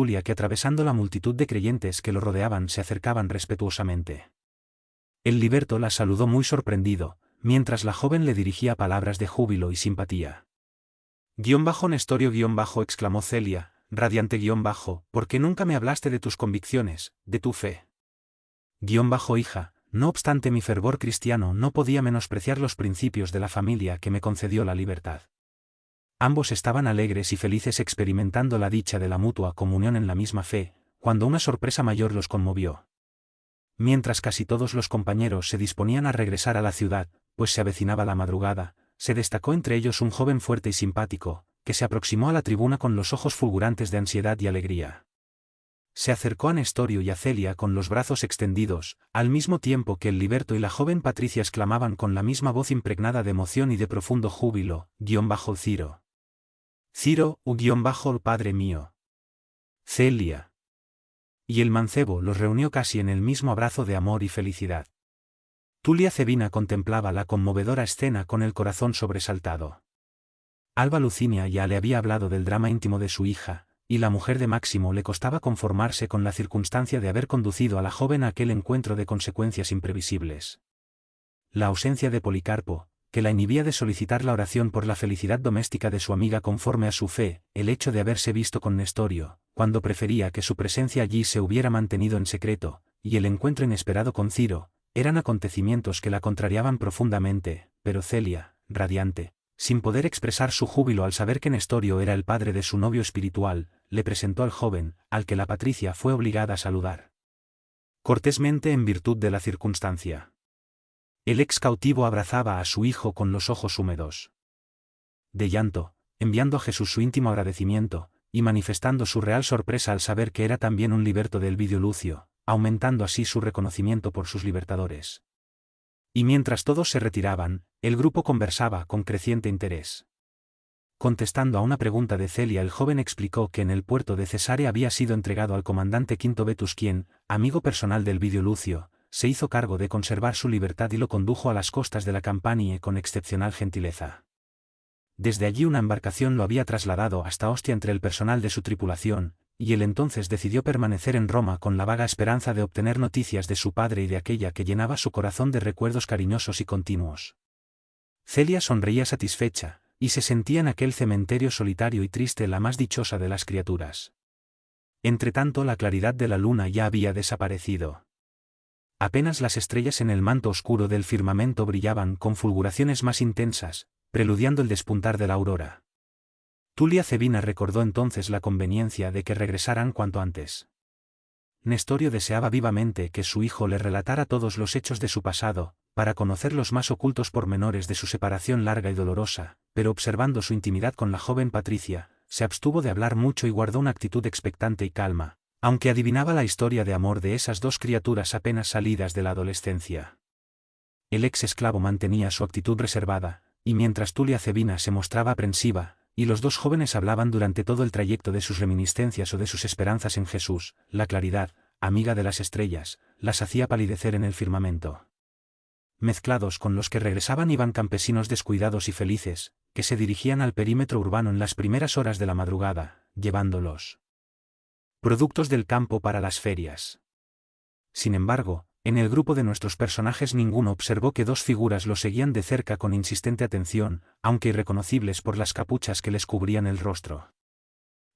Julia que atravesando la multitud de creyentes que lo rodeaban se acercaban respetuosamente. El liberto la saludó muy sorprendido, mientras la joven le dirigía palabras de júbilo y simpatía. Nestorio exclamó Celia, radiante ¿por qué nunca me hablaste de tus convicciones, de tu fe? Hija, no obstante mi fervor cristiano no podía menospreciar los principios de la familia que me concedió la libertad. Ambos estaban alegres y felices experimentando la dicha de la mutua comunión en la misma fe, cuando una sorpresa mayor los conmovió. Mientras casi todos los compañeros se disponían a regresar a la ciudad, pues se avecinaba la madrugada, se destacó entre ellos un joven fuerte y simpático, que se aproximó a la tribuna con los ojos fulgurantes de ansiedad y alegría. Se acercó a Nestorio y a Celia con los brazos extendidos, al mismo tiempo que el liberto y la joven Patricia exclamaban con la misma voz impregnada de emoción y de profundo júbilo, Ciro. Ciro, Padre mío. Celia. Y el mancebo los reunió casi en el mismo abrazo de amor y felicidad. Tulia Cevina contemplaba la conmovedora escena con el corazón sobresaltado. Alba Lucinia ya le había hablado del drama íntimo de su hija, y la mujer de Máximo le costaba conformarse con la circunstancia de haber conducido a la joven a aquel encuentro de consecuencias imprevisibles. La ausencia de Policarpo, que la inhibía de solicitar la oración por la felicidad doméstica de su amiga conforme a su fe, el hecho de haberse visto con Nestorio, cuando prefería que su presencia allí se hubiera mantenido en secreto, y el encuentro inesperado con Ciro, eran acontecimientos que la contrariaban profundamente, pero Celia, radiante, sin poder expresar su júbilo al saber que Nestorio era el padre de su novio espiritual, le presentó al joven, al que la Patricia fue obligada a saludar cortésmente en virtud de la circunstancia. El ex cautivo abrazaba a su hijo con los ojos húmedos de llanto, enviando a Jesús su íntimo agradecimiento, y manifestando su real sorpresa al saber que era también un liberto de Elvidio Lucio, aumentando así su reconocimiento por sus libertadores. Y mientras todos se retiraban, el grupo conversaba con creciente interés. Contestando a una pregunta de Celia, el joven explicó que en el puerto de Cesarea había sido entregado al comandante Quinto Vetus, quien, amigo personal de Elvidio Lucio, se hizo cargo de conservar su libertad y lo condujo a las costas de la Campania con excepcional gentileza. Desde allí una embarcación lo había trasladado hasta Ostia entre el personal de su tripulación, y él entonces decidió permanecer en Roma con la vaga esperanza de obtener noticias de su padre y de aquella que llenaba su corazón de recuerdos cariñosos y continuos. Celia sonreía satisfecha, y se sentía en aquel cementerio solitario y triste la más dichosa de las criaturas. Entretanto la claridad de la luna ya había desaparecido. Apenas las estrellas en el manto oscuro del firmamento brillaban con fulguraciones más intensas, preludiando el despuntar de la aurora. Tulia Cevina recordó entonces la conveniencia de que regresaran cuanto antes. Nestorio deseaba vivamente que su hijo le relatara todos los hechos de su pasado, para conocer los más ocultos pormenores de su separación larga y dolorosa, pero observando su intimidad con la joven Patricia, se abstuvo de hablar mucho y guardó una actitud expectante y calma, aunque adivinaba la historia de amor de esas dos criaturas apenas salidas de la adolescencia. El ex esclavo mantenía su actitud reservada, y mientras Tulia Cevina se mostraba aprensiva, y los dos jóvenes hablaban durante todo el trayecto de sus reminiscencias o de sus esperanzas en Jesús, la claridad, amiga de las estrellas, las hacía palidecer en el firmamento. Mezclados con los que regresaban iban campesinos descuidados y felices, que se dirigían al perímetro urbano en las primeras horas de la madrugada, llevándolos productos del campo para las ferias. Sin embargo, en el grupo de nuestros personajes ninguno observó que dos figuras lo seguían de cerca con insistente atención, aunque irreconocibles por las capuchas que les cubrían el rostro.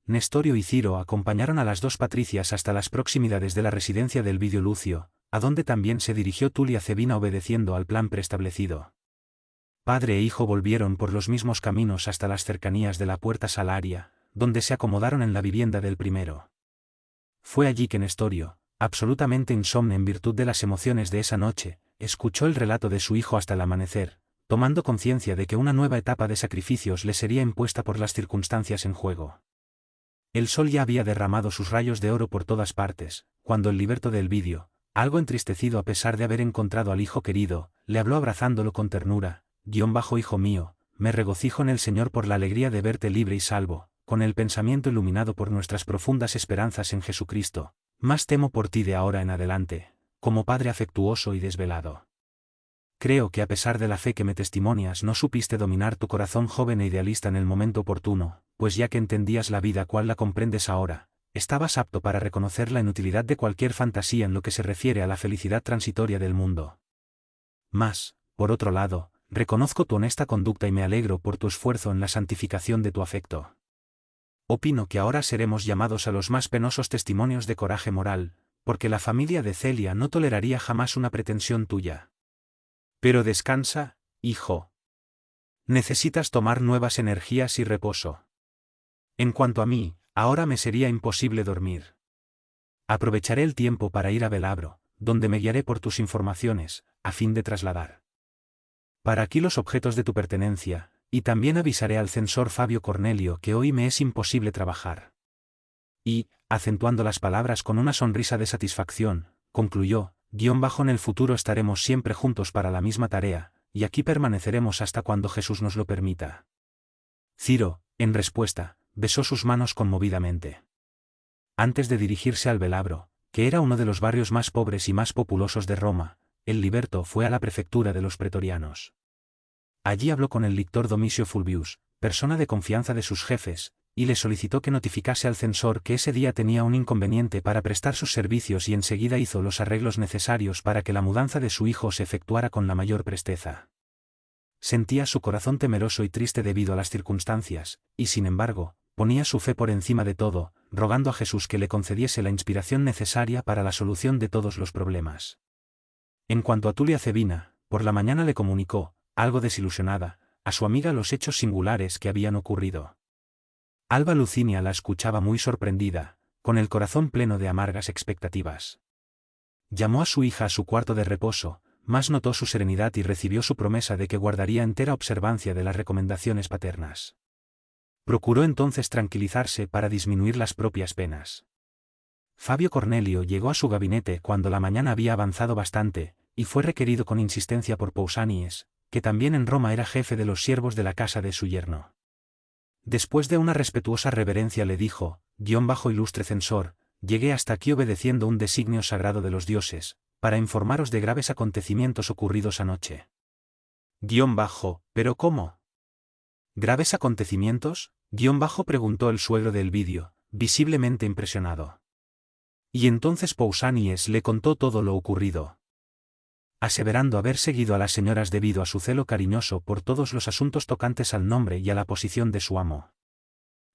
Nestorio y Ciro acompañaron a las dos Patricias hasta las proximidades de la residencia del Elvidio Lucio, a donde también se dirigió Tulia Cevina obedeciendo al plan preestablecido. Padre e hijo volvieron por los mismos caminos hasta las cercanías de la Puerta Salaria, donde se acomodaron en la vivienda del primero. Fue allí que Nestorio, absolutamente insomne en virtud de las emociones de esa noche, escuchó el relato de su hijo hasta el amanecer, tomando conciencia de que una nueva etapa de sacrificios le sería impuesta por las circunstancias en juego. El sol ya había derramado sus rayos de oro por todas partes, cuando el liberto de Elvidio, algo entristecido a pesar de haber encontrado al hijo querido, le habló abrazándolo con ternura, hijo mío, me regocijo en el Señor por la alegría de verte libre y salvo, con el pensamiento iluminado por nuestras profundas esperanzas en Jesucristo, más temo por ti de ahora en adelante, como padre afectuoso y desvelado. Creo que a pesar de la fe que me testimonias no supiste dominar tu corazón joven e idealista en el momento oportuno, pues ya que entendías la vida cual la comprendes ahora, estabas apto para reconocer la inutilidad de cualquier fantasía en lo que se refiere a la felicidad transitoria del mundo. Mas, por otro lado, reconozco tu honesta conducta y me alegro por tu esfuerzo en la santificación de tu afecto. Opino que ahora seremos llamados a los más penosos testimonios de coraje moral, porque la familia de Celia no toleraría jamás una pretensión tuya. Pero descansa, hijo. Necesitas tomar nuevas energías y reposo. En cuanto a mí, ahora me sería imposible dormir. Aprovecharé el tiempo para ir a Velabro, donde me guiaré por tus informaciones, a fin de trasladar para aquí los objetos de tu pertenencia, y también avisaré al censor Fabio Cornelio que hoy me es imposible trabajar. Y, acentuando las palabras con una sonrisa de satisfacción, concluyó, en el futuro estaremos siempre juntos para la misma tarea, y aquí permaneceremos hasta cuando Jesús nos lo permita. Ciro, en respuesta, besó sus manos conmovidamente. Antes de dirigirse al Velabro, que era uno de los barrios más pobres y más populosos de Roma, el liberto fue a la prefectura de los pretorianos. Allí habló con el lictor Domicio Fulvius, persona de confianza de sus jefes, y le solicitó que notificase al censor que ese día tenía un inconveniente para prestar sus servicios y enseguida hizo los arreglos necesarios para que la mudanza de su hijo se efectuara con la mayor presteza. Sentía su corazón temeroso y triste debido a las circunstancias, y sin embargo, ponía su fe por encima de todo, rogando a Jesús que le concediese la inspiración necesaria para la solución de todos los problemas. En cuanto a Tulia Cebina, por la mañana le comunicó, algo desilusionada, a su amiga los hechos singulares que habían ocurrido. Alba Lucinia la escuchaba muy sorprendida, con el corazón pleno de amargas expectativas. Llamó a su hija a su cuarto de reposo, mas notó su serenidad y recibió su promesa de que guardaría entera observancia de las recomendaciones paternas. Procuró entonces tranquilizarse para disminuir las propias penas. Fabio Cornelio llegó a su gabinete cuando la mañana había avanzado bastante, y fue requerido con insistencia por Pausanias, que también en Roma era jefe de los siervos de la casa de su yerno. Después de una respetuosa reverencia le dijo, ilustre censor, llegué hasta aquí obedeciendo un designio sagrado de los dioses, para informaros de graves acontecimientos ocurridos anoche. ¿Pero cómo? ¿Graves acontecimientos? Preguntó el suegro de Elvidio, visiblemente impresionado. Y entonces Pausanias le contó todo lo ocurrido, aseverando haber seguido a las señoras debido a su celo cariñoso por todos los asuntos tocantes al nombre y a la posición de su amo.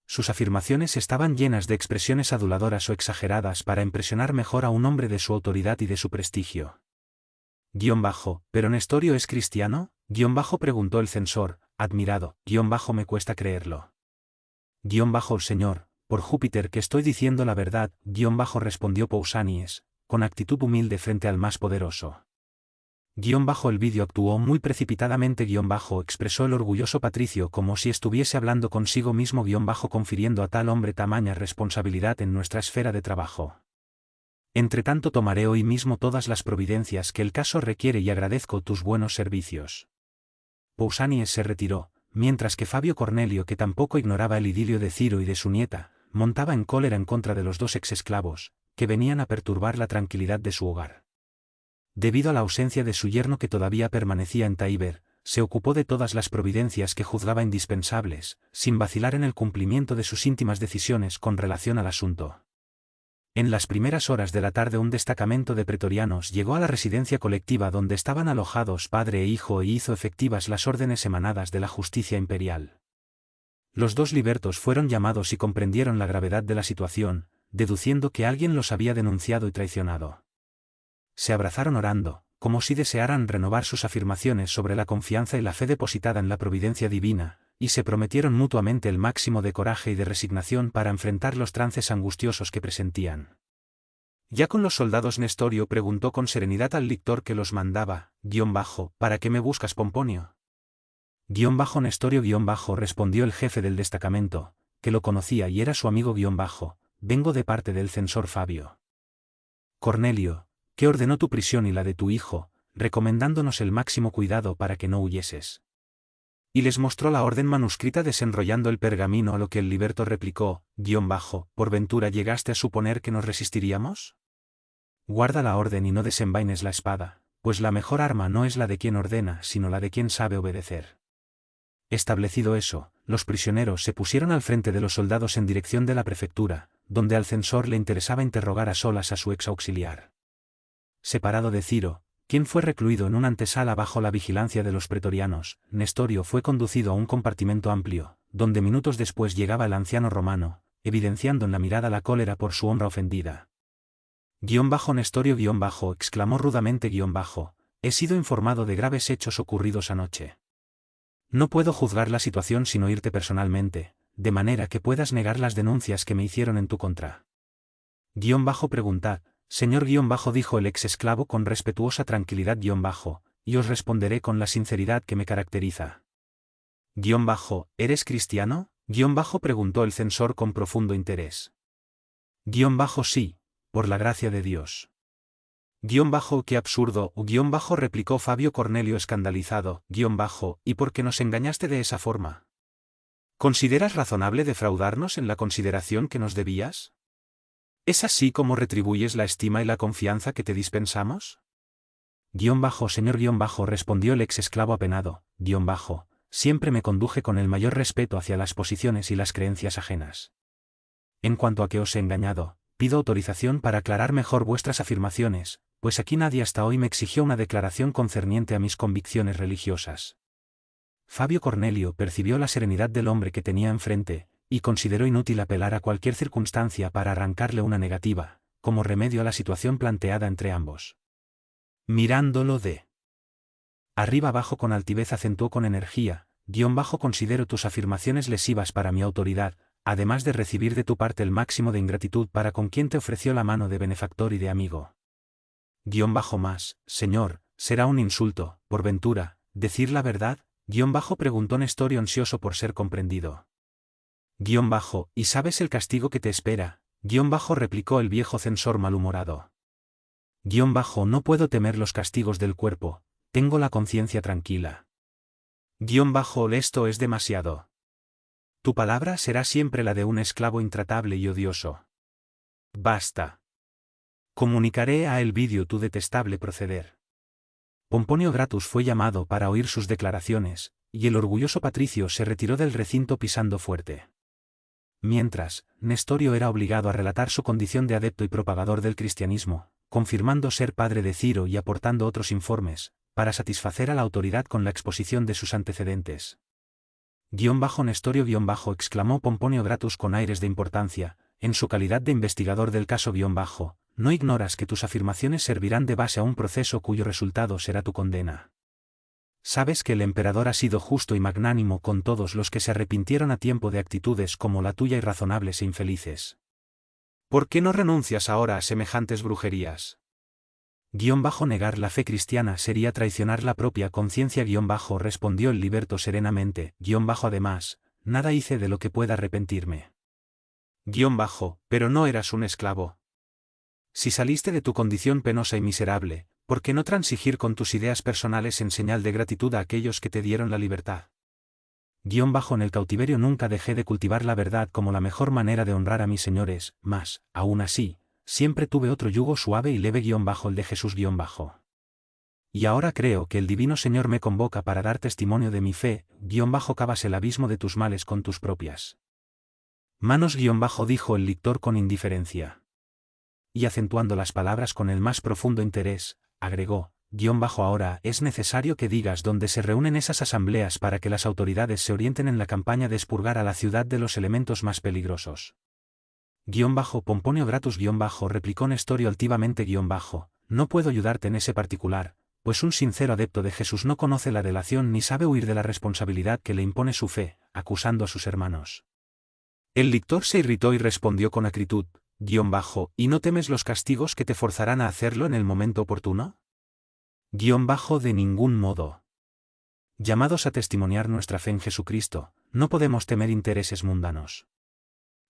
Sus afirmaciones estaban llenas de expresiones aduladoras o exageradas para impresionar mejor a un hombre de su autoridad y de su prestigio. ¿Pero Nestorio es cristiano? Preguntó el censor, admirado, me cuesta creerlo. Señor, por Júpiter que estoy diciendo la verdad, respondió Pausanias, con actitud humilde frente al más poderoso. Elvidio actuó muy precipitadamente expresó el orgulloso patricio como si estuviese hablando consigo mismo confiriendo a tal hombre tamaña responsabilidad en nuestra esfera de trabajo. Entretanto tomaré hoy mismo todas las providencias que el caso requiere y agradezco tus buenos servicios. Pausanias se retiró, mientras que Fabio Cornelio, que tampoco ignoraba el idilio de Ciro y de su nieta, montaba en cólera en contra de los dos exesclavos, que venían a perturbar la tranquilidad de su hogar. Debido a la ausencia de su yerno que todavía permanecía en Tíber, se ocupó de todas las providencias que juzgaba indispensables, sin vacilar en el cumplimiento de sus íntimas decisiones con relación al asunto. En las primeras horas de la tarde un destacamento de pretorianos llegó a la residencia colectiva donde estaban alojados padre e hijo y hizo efectivas las órdenes emanadas de la justicia imperial. Los dos libertos fueron llamados y comprendieron la gravedad de la situación, deduciendo que alguien los había denunciado y traicionado. Se abrazaron orando, como si desearan renovar sus afirmaciones sobre la confianza y la fe depositada en la providencia divina, y se prometieron mutuamente el máximo de coraje y de resignación para enfrentar los trances angustiosos que presentían. Ya con los soldados Nestorio preguntó con serenidad al lictor que los mandaba, ¿para qué me buscas, Pomponio? Nestorio respondió el jefe del destacamento, que lo conocía y era su amigo vengo de parte del censor Fabio Cornelio, que ordenó tu prisión y la de tu hijo, recomendándonos el máximo cuidado para que no huyeses. Y les mostró la orden manuscrita desenrollando el pergamino, a lo que el liberto replicó, ¿por ventura llegaste a suponer que nos resistiríamos? Guarda la orden y no desenvaines la espada, pues la mejor arma no es la de quien ordena sino la de quien sabe obedecer. Establecido eso, los prisioneros se pusieron al frente de los soldados en dirección de la prefectura, donde al censor le interesaba interrogar a solas a su ex auxiliar. Separado de Ciro, quien fue recluido en una antesala bajo la vigilancia de los pretorianos, Nestorio fue conducido a un compartimento amplio, donde minutos después llegaba el anciano romano, evidenciando en la mirada la cólera por su honra ofendida. Nestorio exclamó rudamente he sido informado de graves hechos ocurridos anoche. No puedo juzgar la situación sin oírte personalmente, de manera que puedas negar las denuncias que me hicieron en tu contra. Preguntad, señor dijo el ex esclavo con respetuosa tranquilidad y os responderé con la sinceridad que me caracteriza. ¿Eres cristiano? Preguntó el censor con profundo interés. Sí, por la gracia de Dios. Qué absurdo, replicó Fabio Cornelio escandalizado, ¿y por qué nos engañaste de esa forma? ¿Consideras razonable defraudarnos en la consideración que nos debías? ¿Es así como retribuyes la estima y la confianza que te dispensamos? Señor respondió el ex esclavo apenado, siempre me conduje con el mayor respeto hacia las posiciones y las creencias ajenas. En cuanto a que os he engañado, pido autorización para aclarar mejor vuestras afirmaciones, pues aquí nadie hasta hoy me exigió una declaración concerniente a mis convicciones religiosas. Fabio Cornelio percibió la serenidad del hombre que tenía enfrente, y consideró inútil apelar a cualquier circunstancia para arrancarle una negativa, como remedio a la situación planteada entre ambos. Mirándolo de arriba abajo con altivez acentuó con energía, considero tus afirmaciones lesivas para mi autoridad, además de recibir de tu parte el máximo de ingratitud para con quien te ofreció la mano de benefactor y de amigo. Más, señor, será un insulto, por ventura, decir la verdad, preguntó Nestorio ansioso por ser comprendido. ¿Y sabes el castigo que te espera? Replicó el viejo censor malhumorado. No puedo temer los castigos del cuerpo, tengo la conciencia tranquila. Esto es demasiado. Tu palabra será siempre la de un esclavo intratable y odioso. Basta. Comunicaré a Elvidio tu detestable proceder. Pomponio Gratus fue llamado para oír sus declaraciones, y el orgulloso patricio se retiró del recinto pisando fuerte. Mientras, Nestorio era obligado a relatar su condición de adepto y propagador del cristianismo, confirmando ser padre de Ciro y aportando otros informes, para satisfacer a la autoridad con la exposición de sus antecedentes. Nestorio exclamó Pomponio Gratus con aires de importancia, en su calidad de investigador del caso no ignoras que tus afirmaciones servirán de base a un proceso cuyo resultado será tu condena. Sabes que el emperador ha sido justo y magnánimo con todos los que se arrepintieron a tiempo de actitudes como la tuya irrazonables e infelices. ¿Por qué no renuncias ahora a semejantes brujerías? Negar la fe cristiana sería traicionar la propia conciencia respondió el liberto serenamente, además, nada hice de lo que pueda arrepentirme. Pero no eras un esclavo. Si saliste de tu condición penosa y miserable, ¿por qué no transigir con tus ideas personales en señal de gratitud a aquellos que te dieron la libertad? En el cautiverio nunca dejé de cultivar la verdad como la mejor manera de honrar a mis señores, mas, aún así, siempre tuve otro yugo suave y leve el de Jesús Y ahora creo que el Divino Señor me convoca para dar testimonio de mi fe, cavas el abismo de tus males con tus propias manos dijo el lictor con indiferencia. Y acentuando las palabras con el más profundo interés, agregó, ahora es necesario que digas dónde se reúnen esas asambleas para que las autoridades se orienten en la campaña de expurgar a la ciudad de los elementos más peligrosos. Pomponio Gratus replicó Nestorio altivamente no puedo ayudarte en ese particular, pues un sincero adepto de Jesús no conoce la delación ni sabe huir de la responsabilidad que le impone su fe, acusando a sus hermanos. El lictor se irritó y respondió con acritud, ¿y no temes los castigos que te forzarán a hacerlo en el momento oportuno? De ningún modo. Llamados a testimoniar nuestra fe en Jesucristo, no podemos temer intereses mundanos.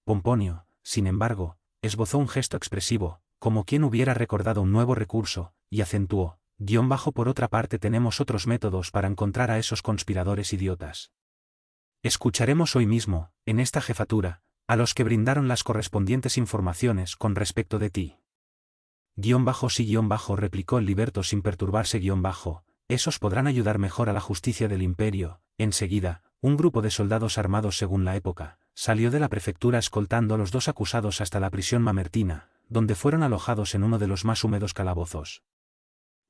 Pomponio, sin embargo, esbozó un gesto expresivo, como quien hubiera recordado un nuevo recurso, y acentuó, por otra parte tenemos otros métodos para encontrar a esos conspiradores idiotas. Escucharemos hoy mismo, en esta jefatura, a los que brindaron las correspondientes informaciones con respecto de ti. Sí, replicó el liberto sin perturbarse esos podrán ayudar mejor a la justicia del imperio. Enseguida, un grupo de soldados armados según la época, salió de la prefectura escoltando a los dos acusados hasta la prisión mamertina, donde fueron alojados en uno de los más húmedos calabozos.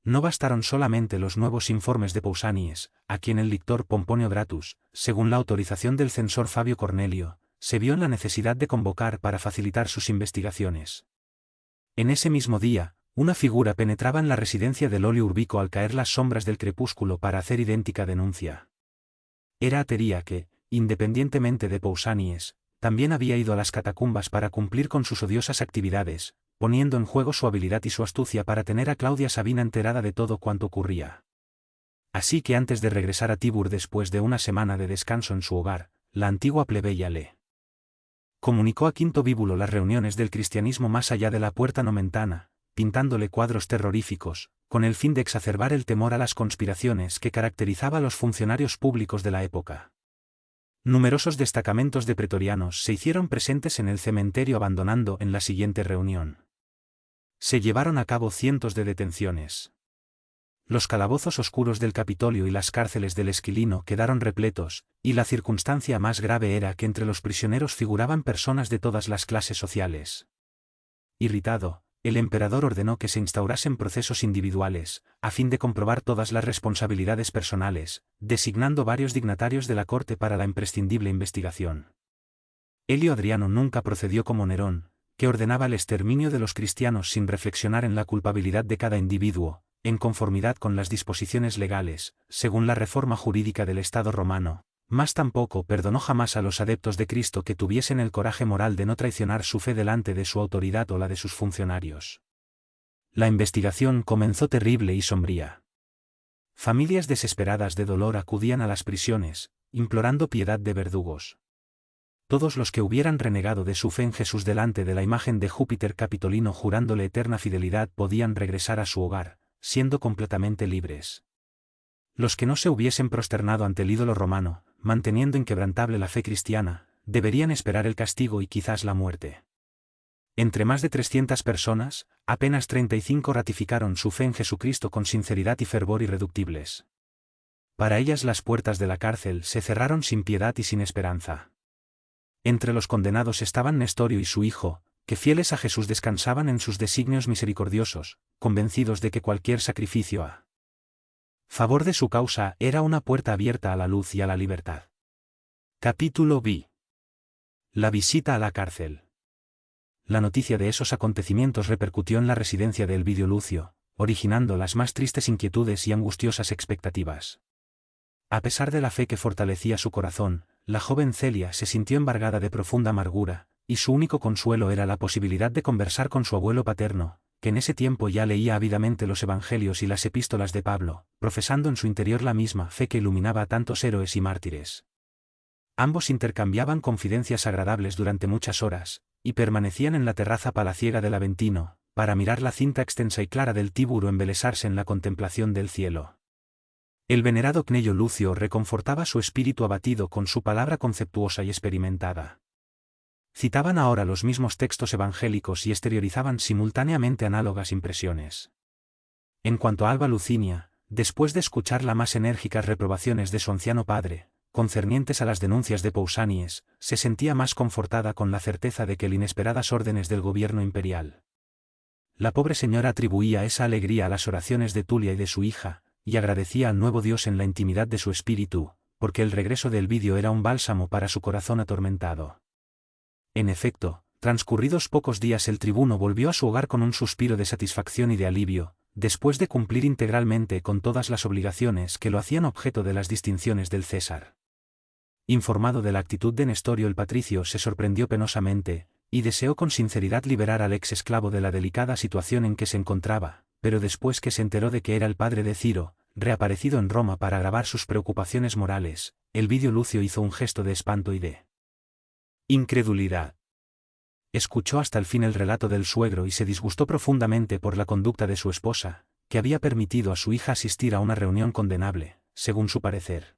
No bastaron solamente los nuevos informes de Pausanias, a quien el lictor Pomponio Gratus, según la autorización del censor Fabio Cornelio, se vio en la necesidad de convocar para facilitar sus investigaciones. En ese mismo día, una figura penetraba en la residencia del Lolio Urbico al caer las sombras del crepúsculo para hacer idéntica denuncia. Era Atería que, independientemente de Pausanias, también había ido a las catacumbas para cumplir con sus odiosas actividades, poniendo en juego su habilidad y su astucia para tener a Claudia Sabina enterada de todo cuanto ocurría. Así que antes de regresar a Tibur después de una semana de descanso en su hogar, la antigua plebeya le comunicó a Quinto Bíbulo las reuniones del cristianismo más allá de la puerta nomentana, pintándole cuadros terroríficos, con el fin de exacerbar el temor a las conspiraciones que caracterizaba a los funcionarios públicos de la época. Numerosos destacamentos de pretorianos se hicieron presentes en el cementerio abandonando en la siguiente reunión. Se llevaron a cabo cientos de detenciones. Los calabozos oscuros del Capitolio y las cárceles del Esquilino quedaron repletos, y la circunstancia más grave era que entre los prisioneros figuraban personas de todas las clases sociales. Irritado, el emperador ordenó que se instaurasen procesos individuales, a fin de comprobar todas las responsabilidades personales, designando varios dignatarios de la corte para la imprescindible investigación. Elio Adriano nunca procedió como Nerón, que ordenaba el exterminio de los cristianos sin reflexionar en la culpabilidad de cada individuo, en conformidad con las disposiciones legales, según la reforma jurídica del Estado romano, mas tampoco perdonó jamás a los adeptos de Cristo que tuviesen el coraje moral de no traicionar su fe delante de su autoridad o la de sus funcionarios. La investigación comenzó terrible y sombría. Familias desesperadas de dolor acudían a las prisiones, implorando piedad de verdugos. Todos los que hubieran renegado de su fe en Jesús delante de la imagen de Júpiter Capitolino jurándole eterna fidelidad podían regresar a su hogar, siendo completamente libres. Los que no se hubiesen prosternado ante el ídolo romano, manteniendo inquebrantable la fe cristiana, deberían esperar el castigo y quizás la muerte. Entre más de 300 personas, apenas 35 ratificaron su fe en Jesucristo con sinceridad y fervor irreductibles. Para ellas las puertas de la cárcel se cerraron sin piedad y sin esperanza. Entre los condenados estaban Nestorio y su hijo, que fieles a Jesús descansaban en sus designios misericordiosos, convencidos de que cualquier sacrificio a favor de su causa era una puerta abierta a la luz y a la libertad. Capítulo B. La visita a la cárcel. La noticia de esos acontecimientos repercutió en la residencia de Elvidio Lucio, originando las más tristes inquietudes y angustiosas expectativas. A pesar de la fe que fortalecía su corazón, la joven Celia se sintió embargada de profunda amargura, y su único consuelo era la posibilidad de conversar con su abuelo paterno, que en ese tiempo ya leía ávidamente los evangelios y las epístolas de Pablo, profesando en su interior la misma fe que iluminaba a tantos héroes y mártires. Ambos intercambiaban confidencias agradables durante muchas horas, y permanecían en la terraza palaciega del Aventino, para mirar la cinta extensa y clara del Tíbur o embelesarse en la contemplación del cielo. El venerado Cnello Lucio reconfortaba su espíritu abatido con su palabra conceptuosa y experimentada. Citaban ahora los mismos textos evangélicos y exteriorizaban simultáneamente análogas impresiones. En cuanto a Alba Lucinia, después de escuchar las más enérgicas reprobaciones de su anciano padre, concernientes a las denuncias de Pausanias, se sentía más confortada con la certeza de que las inesperadas órdenes del gobierno imperial. La pobre señora atribuía esa alegría a las oraciones de Tulia y de su hija, y agradecía al nuevo Dios en la intimidad de su espíritu, porque el regreso de Elvidio era un bálsamo para su corazón atormentado. En efecto, transcurridos pocos días el tribuno volvió a su hogar con un suspiro de satisfacción y de alivio, después de cumplir integralmente con todas las obligaciones que lo hacían objeto de las distinciones del César. Informado de la actitud de Nestorio el patricio se sorprendió penosamente, y deseó con sinceridad liberar al ex esclavo de la delicada situación en que se encontraba, pero después que se enteró de que era el padre de Ciro, reaparecido en Roma para agravar sus preocupaciones morales, Elvidio Lucio hizo un gesto de espanto y de incredulidad. Escuchó hasta el fin el relato del suegro y se disgustó profundamente por la conducta de su esposa, que había permitido a su hija asistir a una reunión condenable, según su parecer.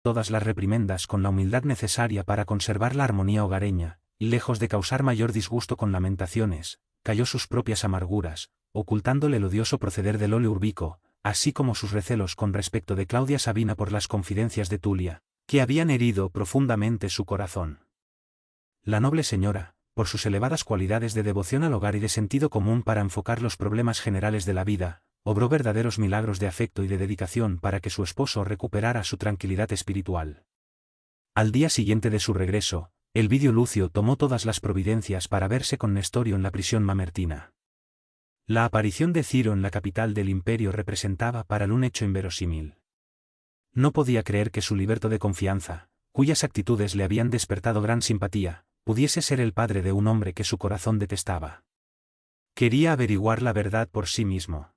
Todas las reprimendas con la humildad necesaria para conservar la armonía hogareña, y lejos de causar mayor disgusto con lamentaciones, calló sus propias amarguras, ocultándole el odioso proceder del Lolio Urbico, así como sus recelos con respecto de Claudia Sabina por las confidencias de Tulia, que habían herido profundamente su corazón. La noble señora, por sus elevadas cualidades de devoción al hogar y de sentido común para enfocar los problemas generales de la vida, obró verdaderos milagros de afecto y de dedicación para que su esposo recuperara su tranquilidad espiritual. Al día siguiente de su regreso, Elvidio Lucio tomó todas las providencias para verse con Nestorio en la prisión mamertina. La aparición de Ciro en la capital del imperio representaba para él un hecho inverosímil. No podía creer que su liberto de confianza, cuyas actitudes le habían despertado gran simpatía, pudiese ser el padre de un hombre que su corazón detestaba. Quería averiguar la verdad por sí mismo.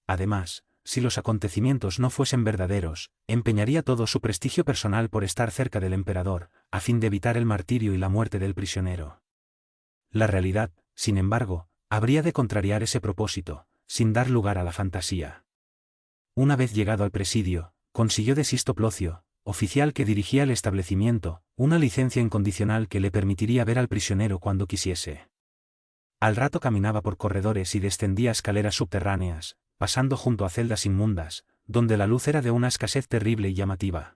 Además, si los acontecimientos no fuesen verdaderos, empeñaría todo su prestigio personal por estar cerca del emperador, a fin de evitar el martirio y la muerte del prisionero. La realidad, sin embargo, habría de contrariar ese propósito, sin dar lugar a la fantasía. Una vez llegado al presidio, consiguió de Sisto Plocio, oficial que dirigía el establecimiento, una licencia incondicional que le permitiría ver al prisionero cuando quisiese. Al rato caminaba por corredores y descendía escaleras subterráneas, pasando junto a celdas inmundas, donde la luz era de una escasez terrible y llamativa.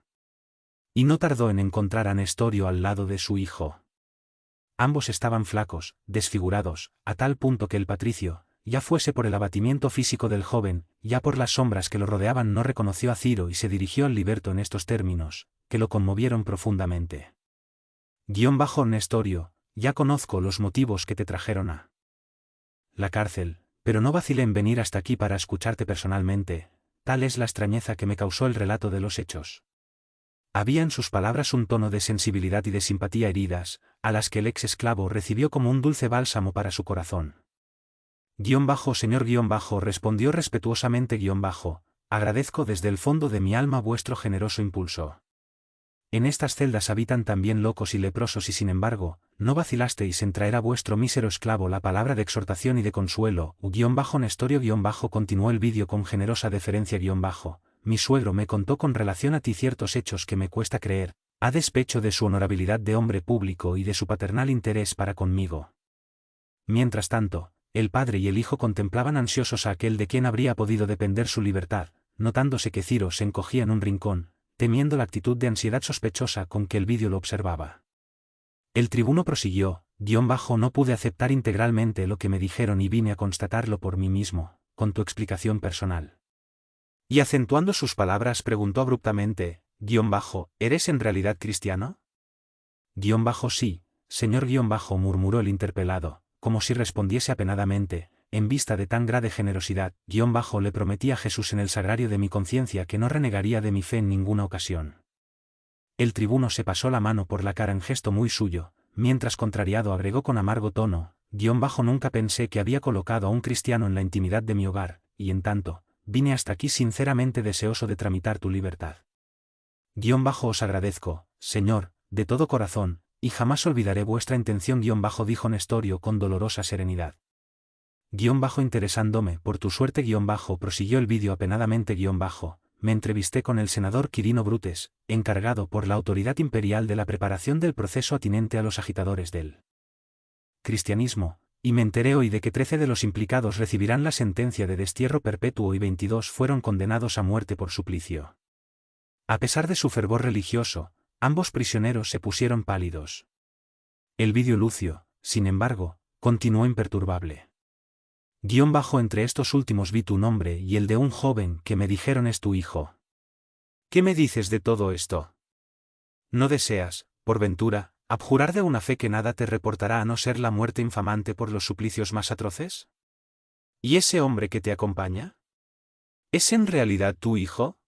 Y no tardó en encontrar a Nestorio al lado de su hijo. Ambos estaban flacos, desfigurados, a tal punto que el patricio, ya fuese por el abatimiento físico del joven, ya por las sombras que lo rodeaban, no reconoció a Ciro y se dirigió al liberto en estos términos, que lo conmovieron profundamente. Nestorio, ya conozco los motivos que te trajeron a la cárcel, pero no vacilé en venir hasta aquí para escucharte personalmente, tal es la extrañeza que me causó el relato de los hechos. Había en sus palabras un tono de sensibilidad y de simpatía heridas, a las que el ex esclavo recibió como un dulce bálsamo para su corazón. Señor respondió respetuosamente agradezco desde el fondo de mi alma vuestro generoso impulso. En estas celdas habitan también locos y leprosos y sin embargo, no vacilasteis en traer a vuestro mísero esclavo la palabra de exhortación y de consuelo. Nestorio continuó el vídeo con generosa deferencia mi suegro me contó con relación a ti ciertos hechos que me cuesta creer, a despecho de su honorabilidad de hombre público y de su paternal interés para conmigo. Mientras tanto, el padre y el hijo contemplaban ansiosos a aquel de quien habría podido depender su libertad, notándose que Ciro se encogía en un rincón, temiendo la actitud de ansiedad sospechosa con que Elvidio lo observaba. El tribuno prosiguió, no pude aceptar integralmente lo que me dijeron y vine a constatarlo por mí mismo, con tu explicación personal. Y acentuando sus palabras preguntó abruptamente, ¿eres en realidad cristiano? Sí, señor murmuró el interpelado, como si respondiese apenadamente, en vista de tan grande generosidad, le prometí a Jesús en el sagrario de mi conciencia que no renegaría de mi fe en ninguna ocasión. El tribuno se pasó la mano por la cara en gesto muy suyo, mientras contrariado agregó con amargo tono, nunca pensé que había colocado a un cristiano en la intimidad de mi hogar, y en tanto, vine hasta aquí sinceramente deseoso de tramitar tu libertad. Os agradezco, señor, de todo corazón, y jamás olvidaré vuestra intención dijo Nestorio con dolorosa serenidad. Interesándome por tu suerte prosiguió el vídeo apenadamente me entrevisté con el senador Quirino Brutes, encargado por la autoridad imperial de la preparación del proceso atinente a los agitadores del cristianismo, y me enteré hoy de que 13 de los implicados recibirán la sentencia de destierro perpetuo y 22 fueron condenados a muerte por suplicio. A pesar de su fervor religioso, ambos prisioneros se pusieron pálidos. Elvidio Lucio, sin embargo, continuó imperturbable. Entre estos últimos vi tu nombre y el de un joven que me dijeron es tu hijo. ¿Qué me dices de todo esto? ¿No deseas, por ventura, abjurar de una fe que nada te reportará a no ser la muerte infamante por los suplicios más atroces? ¿Y ese hombre que te acompaña? ¿Es en realidad tu hijo?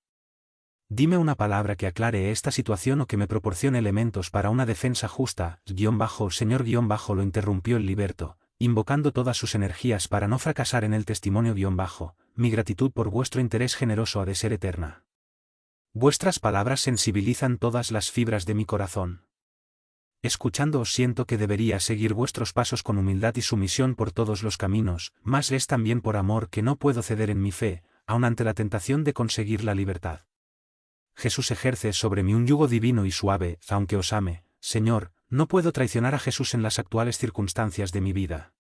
Dime una palabra que aclare esta situación o que me proporcione elementos para una defensa justa. Señor lo interrumpió el liberto, invocando todas sus energías para no fracasar en el testimonio mi gratitud por vuestro interés generoso ha de ser eterna. Vuestras palabras sensibilizan todas las fibras de mi corazón. Escuchándoos siento que debería seguir vuestros pasos con humildad y sumisión por todos los caminos, mas es también por amor que no puedo ceder en mi fe, aun ante la tentación de conseguir la libertad. Jesús ejerce sobre mí un yugo divino y suave, aunque os ame, Señor, no puedo traicionar a Jesús en las actuales circunstancias de mi vida.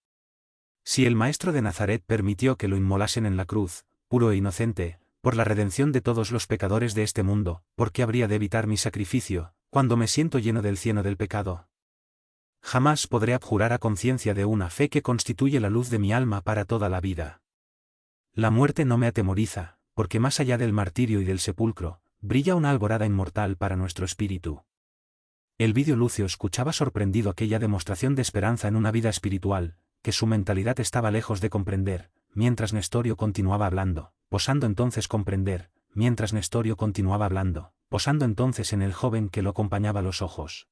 Si el Maestro de Nazaret permitió que lo inmolasen en la cruz, puro e inocente, por la redención de todos los pecadores de este mundo, ¿por qué habría de evitar mi sacrificio, cuando me siento lleno del cieno del pecado? Jamás podré abjurar a conciencia de una fe que constituye la luz de mi alma para toda la vida. La muerte no me atemoriza, porque más allá del martirio y del sepulcro, brilla una alborada inmortal para nuestro espíritu. Elvidio Lucio escuchaba sorprendido aquella demostración de esperanza en una vida espiritual, que su mentalidad estaba lejos de comprender, mientras Nestorio continuaba hablando, posando entonces en el joven que lo acompañaba los ojos.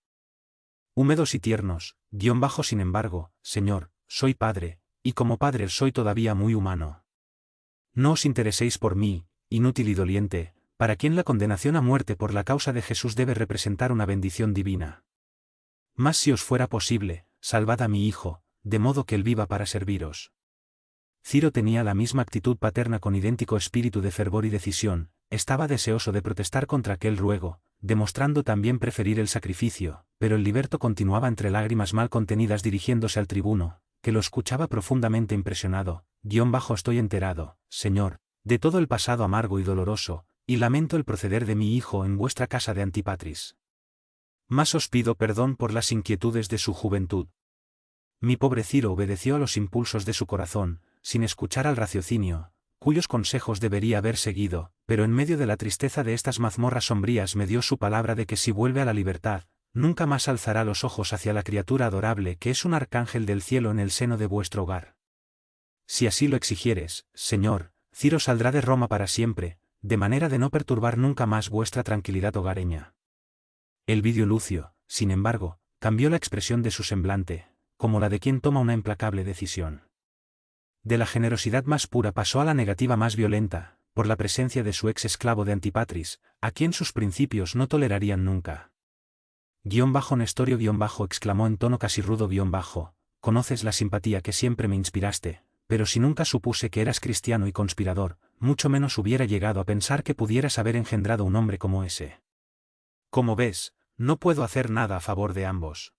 Húmedos y tiernos, sin embargo, Señor, soy padre, y como padre soy todavía muy humano. No os intereséis por mí, inútil y doliente, para quien la condenación a muerte por la causa de Jesús debe representar una bendición divina. Mas si os fuera posible, salvad a mi hijo, de modo que él viva para serviros. Ciro tenía la misma actitud paterna con idéntico espíritu de fervor y decisión, estaba deseoso de protestar contra aquel ruego, demostrando también preferir el sacrificio, pero el liberto continuaba entre lágrimas mal contenidas dirigiéndose al tribuno, que lo escuchaba profundamente impresionado, estoy enterado, Señor, de todo el pasado amargo y doloroso, y lamento el proceder de mi hijo en vuestra casa de Antipatris. Mas os pido perdón por las inquietudes de su juventud. Mi pobre Ciro obedeció a los impulsos de su corazón, sin escuchar al raciocinio, cuyos consejos debería haber seguido, pero en medio de la tristeza de estas mazmorras sombrías me dio su palabra de que si vuelve a la libertad, nunca más alzará los ojos hacia la criatura adorable que es un arcángel del cielo en el seno de vuestro hogar. Si así lo exigieres, Señor, Ciro saldrá de Roma para siempre, de manera de no perturbar nunca más vuestra tranquilidad hogareña. Elvidio Lucio, sin embargo, cambió la expresión de su semblante, como la de quien toma una implacable decisión. De la generosidad más pura pasó a la negativa más violenta, por la presencia de su ex esclavo de Antipatris, a quien sus principios no tolerarían nunca. Nestorio exclamó en tono casi rudo conoces la simpatía que siempre me inspiraste, pero si nunca supuse que eras cristiano y conspirador, mucho menos hubiera llegado a pensar que pudieras haber engendrado un hombre como ese. Como ves, no puedo hacer nada a favor de ambos.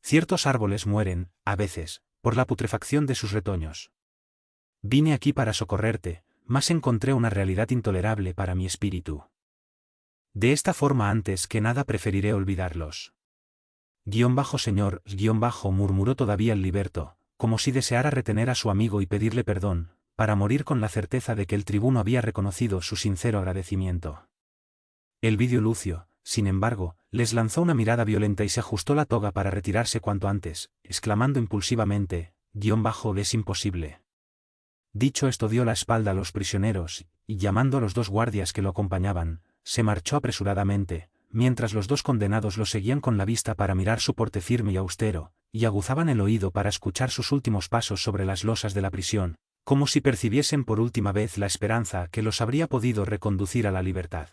Ciertos árboles mueren, a veces, por la putrefacción de sus retoños. Vine aquí para socorrerte, mas encontré una realidad intolerable para mi espíritu. De esta forma antes que nada preferiré olvidarlos. Señor, murmuró todavía el liberto, como si deseara retener a su amigo y pedirle perdón, para morir con la certeza de que el tribuno había reconocido su sincero agradecimiento. Elvidio Lucio, sin embargo, les lanzó una mirada violenta y se ajustó la toga para retirarse cuanto antes, exclamando impulsivamente, es imposible. Dicho esto dio la espalda a los prisioneros, y llamando a los dos guardias que lo acompañaban, se marchó apresuradamente, mientras los dos condenados lo seguían con la vista para mirar su porte firme y austero, y aguzaban el oído para escuchar sus últimos pasos sobre las losas de la prisión, como si percibiesen por última vez la esperanza que los habría podido reconducir a la libertad.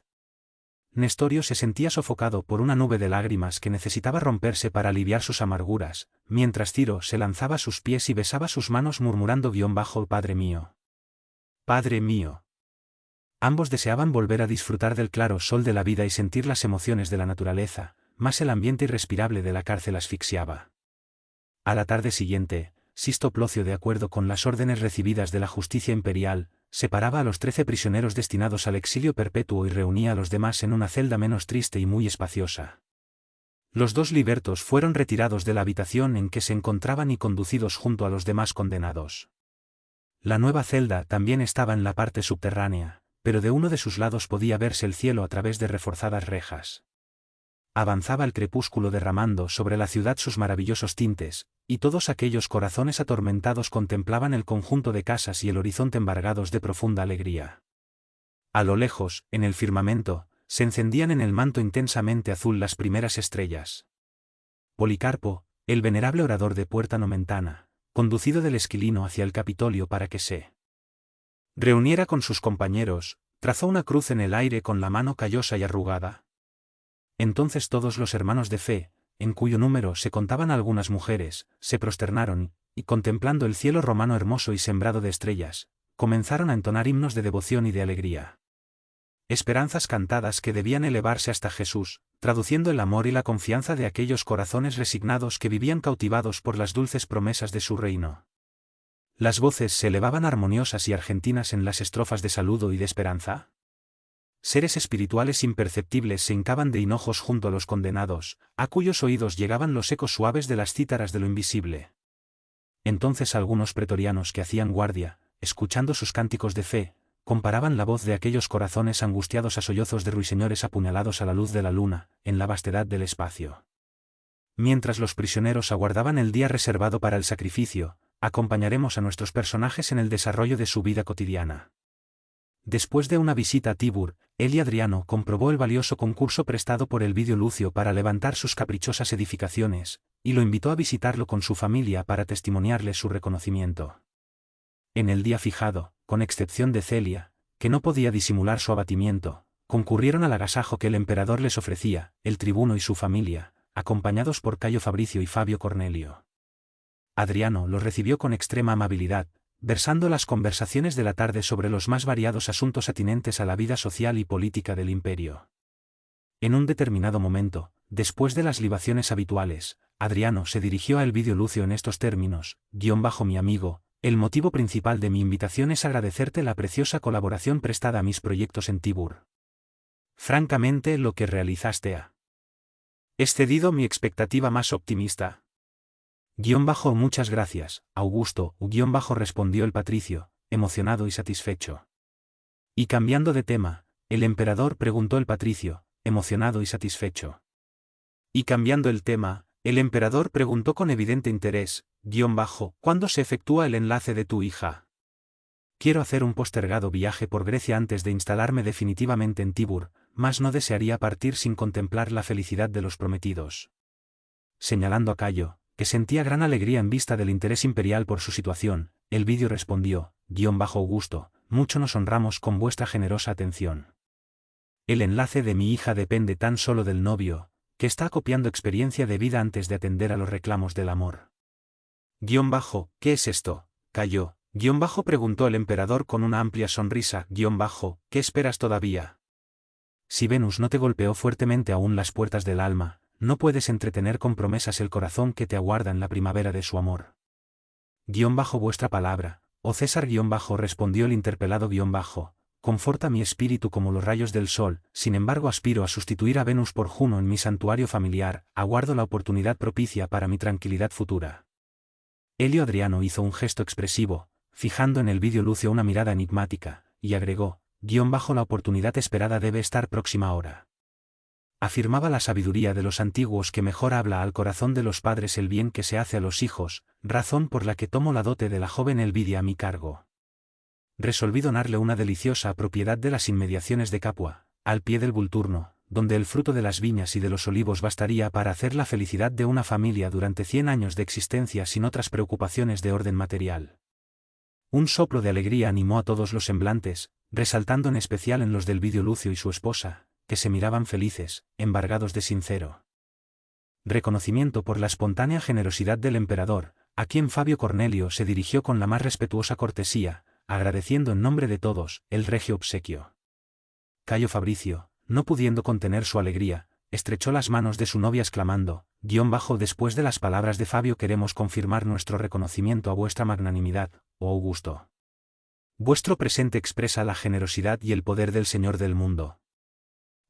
Nestorio se sentía sofocado por una nube de lágrimas que necesitaba romperse para aliviar sus amarguras, mientras Ciro se lanzaba a sus pies y besaba sus manos murmurando Padre mío. Padre mío. Ambos deseaban volver a disfrutar del claro sol de la vida y sentir las emociones de la naturaleza, mas el ambiente irrespirable de la cárcel asfixiaba. A la tarde siguiente, Sisto Plocio, de acuerdo con las órdenes recibidas de la justicia imperial, separaba a los 13 prisioneros destinados al exilio perpetuo y reunía a los demás en una celda menos triste y muy espaciosa. Los dos libertos fueron retirados de la habitación en que se encontraban y conducidos junto a los demás condenados. La nueva celda también estaba en la parte subterránea, pero de uno de sus lados podía verse el cielo a través de reforzadas rejas. Avanzaba el crepúsculo derramando sobre la ciudad sus maravillosos tintes, y todos aquellos corazones atormentados contemplaban el conjunto de casas y el horizonte embargados de profunda alegría. A lo lejos, en el firmamento, se encendían en el manto intensamente azul las primeras estrellas. Policarpo, el venerable orador de Puerta Nomentana, conducido del Esquilino hacia el Capitolio para que se reuniera con sus compañeros, trazó una cruz en el aire con la mano callosa y arrugada. Entonces todos los hermanos de fe, en cuyo número se contaban algunas mujeres, se prosternaron, y contemplando el cielo romano hermoso y sembrado de estrellas, comenzaron a entonar himnos de devoción y de alegría. Esperanzas cantadas que debían elevarse hasta Jesús, traduciendo el amor y la confianza de aquellos corazones resignados que vivían cautivados por las dulces promesas de su reino. Las voces se elevaban armoniosas y argentinas en las estrofas de saludo y de esperanza. Seres espirituales imperceptibles se hincaban de hinojos junto a los condenados, a cuyos oídos llegaban los ecos suaves de las cítaras de lo invisible. Entonces algunos pretorianos que hacían guardia, escuchando sus cánticos de fe, comparaban la voz de aquellos corazones angustiados a sollozos de ruiseñores apuñalados a la luz de la luna, en la vastedad del espacio. Mientras los prisioneros aguardaban el día reservado para el sacrificio, acompañaremos a nuestros personajes en el desarrollo de su vida cotidiana. Después de una visita a Tibur, él y Adriano comprobó el valioso concurso prestado por el Vidio Lucio para levantar sus caprichosas edificaciones, y lo invitó a visitarlo con su familia para testimoniarle su reconocimiento. En el día fijado, con excepción de Celia, que no podía disimular su abatimiento, concurrieron al agasajo que el emperador les ofrecía, el tribuno y su familia, acompañados por Cayo Fabricio y Fabio Cornelio. Adriano los recibió con extrema amabilidad, versando las conversaciones de la tarde sobre los más variados asuntos atinentes a la vida social y política del imperio. En un determinado momento, después de las libaciones habituales, Adriano se dirigió a Elvidio Lucio en estos términos: mi amigo, el motivo principal de mi invitación es agradecerte la preciosa colaboración prestada a mis proyectos en Tibur. Francamente, lo que realizaste ha excedido mi expectativa más optimista. Muchas gracias, Augusto, respondió el patricio, emocionado y satisfecho. Y cambiando de tema, el emperador, preguntó el patricio, emocionado y satisfecho. Y cambiando el tema, el emperador preguntó con evidente interés, ¿cuándo se efectúa el enlace de tu hija? Quiero hacer un postergado viaje por Grecia antes de instalarme definitivamente en Tibur, mas no desearía partir sin contemplar la felicidad de los prometidos. Señalando a Cayo, que sentía gran alegría en vista del interés imperial por su situación, Elvidio respondió, Augusto, mucho nos honramos con vuestra generosa atención. El enlace de mi hija depende tan solo del novio, que está acopiando experiencia de vida antes de atender a los reclamos del amor. ¿Qué es esto, Cayo? Preguntó el emperador con una amplia sonrisa. ¿Qué esperas todavía? Si Venus no te golpeó fuertemente aún las puertas del alma, no puedes entretener con promesas el corazón que te aguarda en la primavera de su amor. Vuestra palabra, oh César respondió el interpelado conforta mi espíritu como los rayos del sol, sin embargo aspiro a sustituir a Venus por Juno en mi santuario familiar, aguardo la oportunidad propicia para mi tranquilidad futura. Elio Adriano hizo un gesto expresivo, fijando en Elvidio Lucio una mirada enigmática, y agregó, la oportunidad esperada debe estar próxima ahora. Afirmaba la sabiduría de los antiguos que mejor habla al corazón de los padres el bien que se hace a los hijos, razón por la que tomo la dote de la joven Elvidia a mi cargo. Resolví donarle una deliciosa propiedad de las inmediaciones de Capua, al pie del Vulturno, donde el fruto de las viñas y de los olivos bastaría para hacer la felicidad de una familia durante 100 años de existencia sin otras preocupaciones de orden material. Un soplo de alegría animó a todos los semblantes, resaltando en especial en los del Elvidio Lucio y su esposa, que se miraban felices, embargados de sincero reconocimiento por la espontánea generosidad del emperador, a quien Fabio Cornelio se dirigió con la más respetuosa cortesía, agradeciendo en nombre de todos el regio obsequio. Cayo Fabricio, no pudiendo contener su alegría, estrechó las manos de su novia exclamando, después de las palabras de Fabio queremos confirmar nuestro reconocimiento a vuestra magnanimidad, oh Augusto. Vuestro presente expresa la generosidad y el poder del Señor del mundo.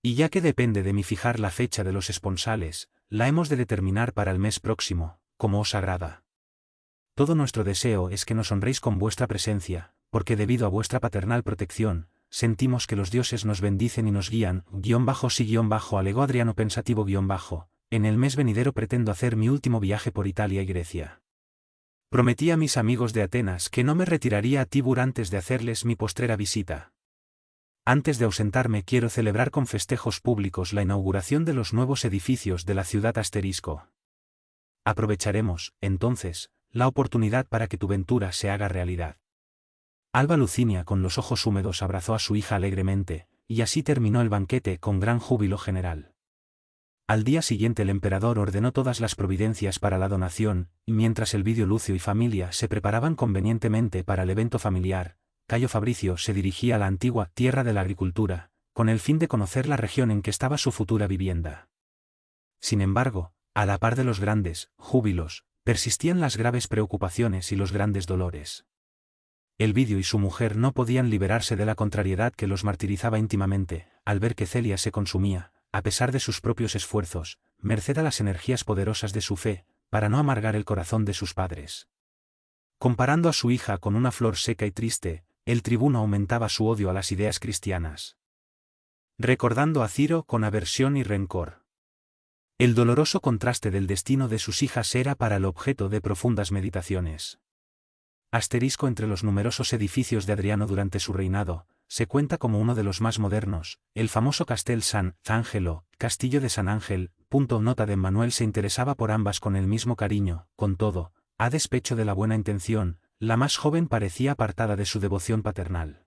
Y ya que depende de mí fijar la fecha de los esponsales, la hemos de determinar para el mes próximo, como os agrada. Todo nuestro deseo es que nos honréis con vuestra presencia, porque debido a vuestra paternal protección, sentimos que los dioses nos bendicen y nos guían. Alegó Adriano pensativo en el mes venidero pretendo hacer mi último viaje por Italia y Grecia. Prometí a mis amigos de Atenas que no me retiraría a Tibur antes de hacerles mi postrera visita. Antes de ausentarme quiero celebrar con festejos públicos la inauguración de los nuevos edificios de la ciudad asterisco. Aprovecharemos, entonces, la oportunidad para que tu ventura se haga realidad. Alba Lucinia con los ojos húmedos abrazó a su hija alegremente, y así terminó el banquete con gran júbilo general. Al día siguiente el emperador ordenó todas las providencias para la donación, y mientras Elvidio Lucio y familia se preparaban convenientemente para el evento familiar, Cayo Fabricio se dirigía a la antigua tierra de la agricultura, con el fin de conocer la región en que estaba su futura vivienda. Sin embargo, a la par de los grandes júbilos, persistían las graves preocupaciones y los grandes dolores. Elvidio y su mujer no podían liberarse de la contrariedad que los martirizaba íntimamente, al ver que Celia se consumía, a pesar de sus propios esfuerzos, merced a las energías poderosas de su fe, para no amargar el corazón de sus padres. Comparando a su hija con una flor seca y triste, el tribuno aumentaba su odio a las ideas cristianas. Recordando a Ciro con aversión y rencor. El doloroso contraste del destino de sus hijas era para el objeto de profundas meditaciones. Asterisco entre los numerosos edificios de Adriano durante su reinado, se cuenta como uno de los más modernos, el famoso Castel San Angelo, Castillo de San Ángel. Nota de Manuel se interesaba por ambas con el mismo cariño, con todo, a despecho de la buena intención, la más joven parecía apartada de su devoción paternal.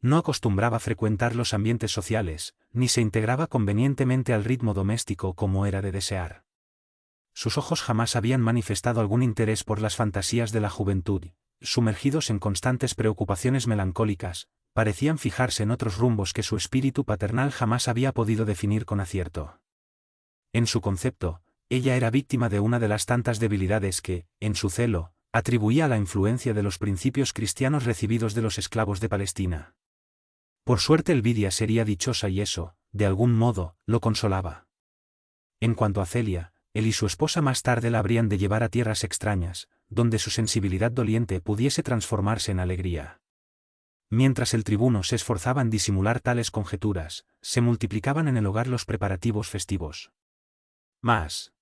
No acostumbraba frecuentar los ambientes sociales, ni se integraba convenientemente al ritmo doméstico como era de desear. Sus ojos jamás habían manifestado algún interés por las fantasías de la juventud, sumergidos en constantes preocupaciones melancólicas, parecían fijarse en otros rumbos que su espíritu paternal jamás había podido definir con acierto. En su concepto, ella era víctima de una de las tantas debilidades que, en su celo, atribuía a la influencia de los principios cristianos recibidos de los esclavos de Palestina. Por suerte Elvidia sería dichosa y eso, de algún modo, lo consolaba. En cuanto a Celia, él y su esposa más tarde la habrían de llevar a tierras extrañas, donde su sensibilidad doliente pudiese transformarse en alegría. Mientras el tribuno se esforzaba en disimular tales conjeturas, se multiplicaban en el hogar los preparativos festivos. Mas,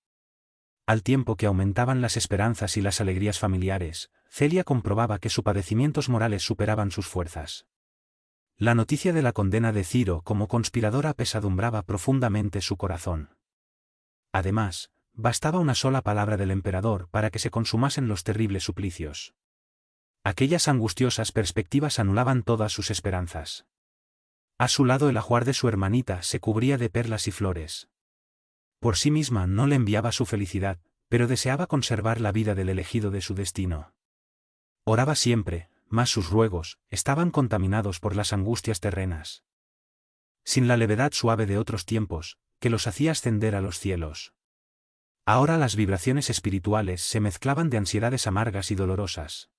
al tiempo que aumentaban las esperanzas y las alegrías familiares, Celia comprobaba que sus padecimientos morales superaban sus fuerzas. La noticia de la condena de Ciro como conspirador apesadumbraba profundamente su corazón. Además, bastaba una sola palabra del emperador para que se consumasen los terribles suplicios. Aquellas angustiosas perspectivas anulaban todas sus esperanzas. A su lado el ajuar de su hermanita se cubría de perlas y flores. Por sí misma no le enviaba su felicidad, pero deseaba conservar la vida del elegido de su destino. Oraba siempre, mas sus ruegos estaban contaminados por las angustias terrenas. Sin la levedad suave de otros tiempos, que los hacía ascender a los cielos. Ahora las vibraciones espirituales se mezclaban de ansiedades amargas y dolorosas.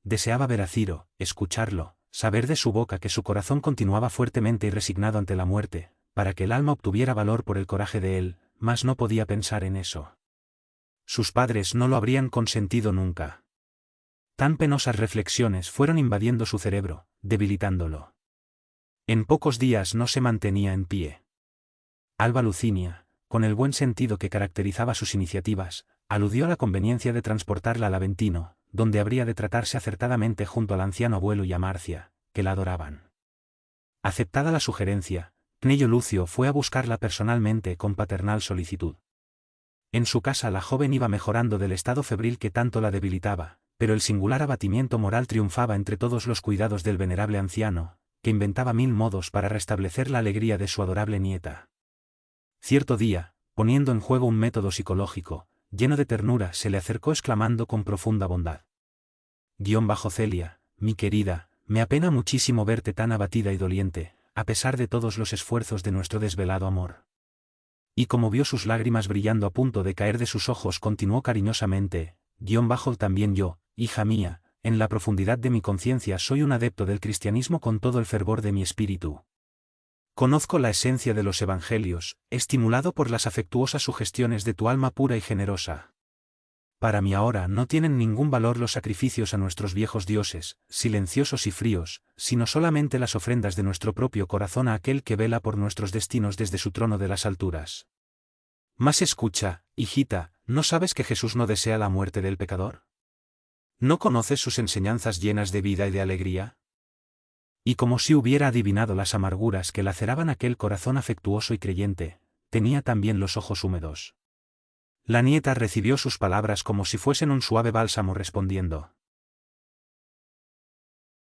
Deseaba ver a Ciro, escucharlo, saber de su boca que su corazón continuaba fuertemente y resignado ante la muerte, para que el alma obtuviera valor por el coraje de él, mas no podía pensar en eso. Sus padres no lo habrían consentido nunca. Tan penosas reflexiones fueron invadiendo su cerebro, debilitándolo. En pocos días no se mantenía en pie. Alba Lucinia, con el buen sentido que caracterizaba sus iniciativas, aludió a la conveniencia de transportarla al Aventino, donde habría de tratarse acertadamente junto al anciano abuelo y a Marcia, que la adoraban. Aceptada la sugerencia, Cnello Lucio fue a buscarla personalmente con paternal solicitud. En su casa la joven iba mejorando del estado febril que tanto la debilitaba, pero el singular abatimiento moral triunfaba entre todos los cuidados del venerable anciano, que inventaba mil modos para restablecer la alegría de su adorable nieta. Cierto día, poniendo en juego un método psicológico, lleno de ternura, se le acercó exclamando con profunda bondad: Celia, mi querida, me apena muchísimo verte tan abatida y doliente, a pesar de todos los esfuerzos de nuestro desvelado amor. Y como vio sus lágrimas brillando a punto de caer de sus ojos, continuó cariñosamente: también yo, hija mía, en la profundidad de mi conciencia soy un adepto del cristianismo con todo el fervor de mi espíritu. Conozco la esencia de los evangelios, estimulado por las afectuosas sugestiones de tu alma pura y generosa. Para mí ahora no tienen ningún valor los sacrificios a nuestros viejos dioses, silenciosos y fríos, sino solamente las ofrendas de nuestro propio corazón a aquel que vela por nuestros destinos desde su trono de las alturas. Mas escucha, hijita, ¿no sabes que Jesús no desea la muerte del pecador? ¿No conoces sus enseñanzas llenas de vida y de alegría? Y como si hubiera adivinado las amarguras que laceraban aquel corazón afectuoso y creyente, tenía también los ojos húmedos. La nieta recibió sus palabras como si fuesen un suave bálsamo, respondiendo: